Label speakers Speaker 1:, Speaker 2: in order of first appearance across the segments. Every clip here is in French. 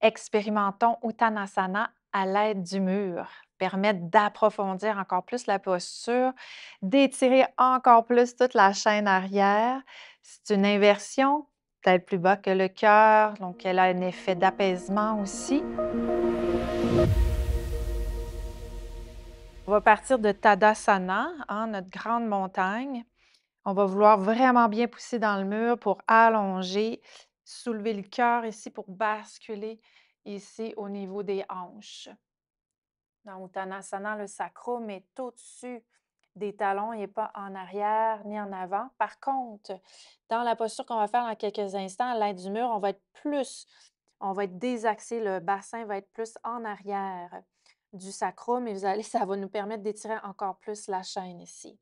Speaker 1: Expérimentons Uttanasana à l'aide du mur. Permettre d'approfondir encore plus la posture, d'étirer encore plus toute la chaîne arrière. C'est une inversion, peut-être plus bas que le cœur, donc elle a un effet d'apaisement aussi. On va partir de Tadasana, hein, notre grande montagne. On va vouloir vraiment bien pousser dans le mur pour allonger, soulever le cœur ici pour basculer ici au niveau des hanches. Dans Uttanasana, le sacrum est au-dessus des talons, il n'est pas en arrière ni en avant. Par contre, dans la posture qu'on va faire dans quelques instants, à l'aide du mur, on va être désaxé, le bassin va être plus en arrière du sacrum et vous allez, ça va nous permettre d'étirer encore plus la chaîne ici.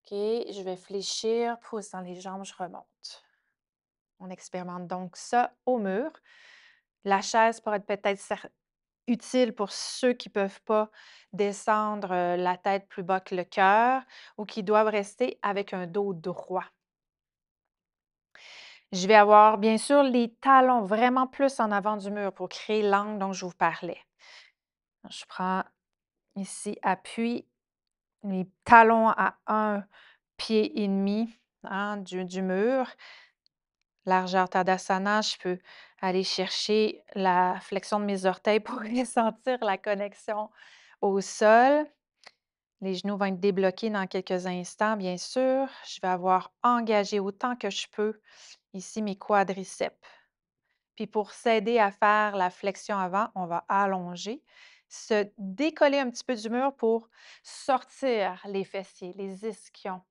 Speaker 1: OK, je vais fléchir, pouce dans les jambes, je remonte. On expérimente donc ça au mur. La chaise pourrait être peut-être utile pour ceux qui ne peuvent pas descendre la tête plus bas que le cœur ou qui doivent rester avec un dos droit. Je vais avoir bien sûr les talons vraiment plus en avant du mur pour créer l'angle dont je vous parlais. Je prends ici appui, les talons à 1,5 pied hein, du mur. Largeur Tadasana, je peux aller chercher la flexion de mes orteils pour ressentir la connexion au sol. Les genoux vont être débloqués dans quelques instants, bien sûr. Je vais avoir engagé autant que je peux ici mes quadriceps. Puis pour s'aider à faire la flexion avant, on va allonger, se décoller un petit peu du mur pour sortir les fessiers, les ischions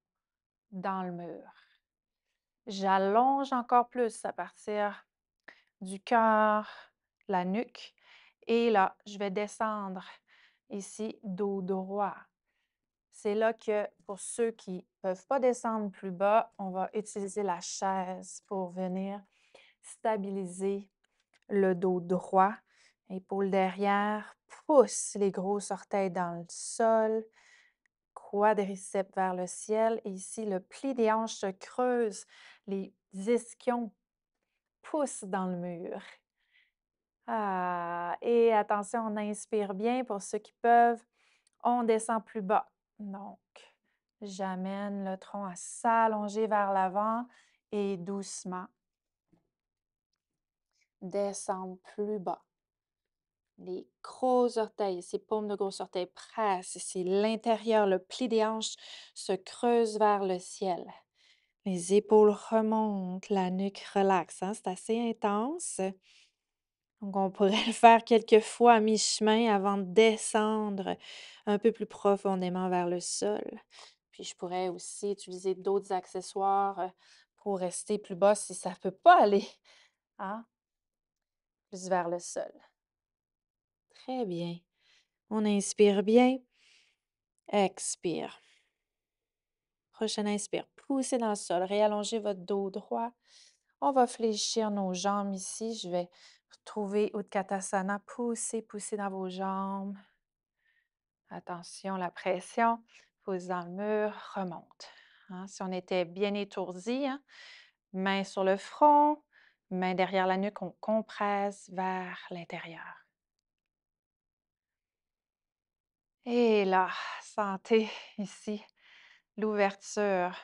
Speaker 1: dans le mur. J'allonge encore plus à partir du cœur, la nuque. Et là, je vais descendre ici, dos droit. C'est là que pour ceux qui ne peuvent pas descendre plus bas, on va utiliser la chaise pour venir stabiliser le dos droit. Épaule derrière, pousse les gros orteils dans le sol, quadriceps vers le ciel. Et ici, le pli des hanches se creuse, les ischions poussent dans le mur. Ah, et attention, on inspire bien pour ceux qui peuvent. On descend plus bas. Donc, j'amène le tronc à s'allonger vers l'avant et doucement descendre plus bas. Les gros orteils, ces paumes de gros orteils pressent. C'est l'intérieur, le pli des hanches se creuse vers le ciel. Les épaules remontent, la nuque relaxe. Hein? C'est assez intense. Donc, on pourrait le faire quelques fois à mi-chemin avant de descendre un peu plus profondément vers le sol. Puis, je pourrais aussi utiliser d'autres accessoires pour rester plus bas si ça ne peut pas aller, hein, plus vers le sol. Très bien. On inspire bien. Expire. Prochaine inspire. Poussez dans le sol. Réallongez votre dos droit. On va fléchir nos jambes ici. Je vais retrouver Utkatasana. Poussez, poussez dans vos jambes. Attention, la pression. Pousse dans le mur. Remonte. Hein, si on était bien étourdi, hein, main sur le front, main derrière la nuque, on compresse vers l'intérieur. Et là, sentez ici l'ouverture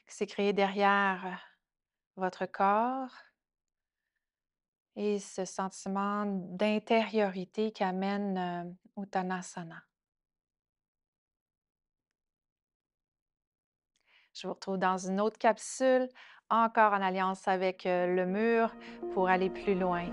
Speaker 1: qui s'est créée derrière votre corps et ce sentiment d'intériorité qu'amène Uttanasana. Je vous retrouve dans une autre capsule, encore en alliance avec le mur pour aller plus loin.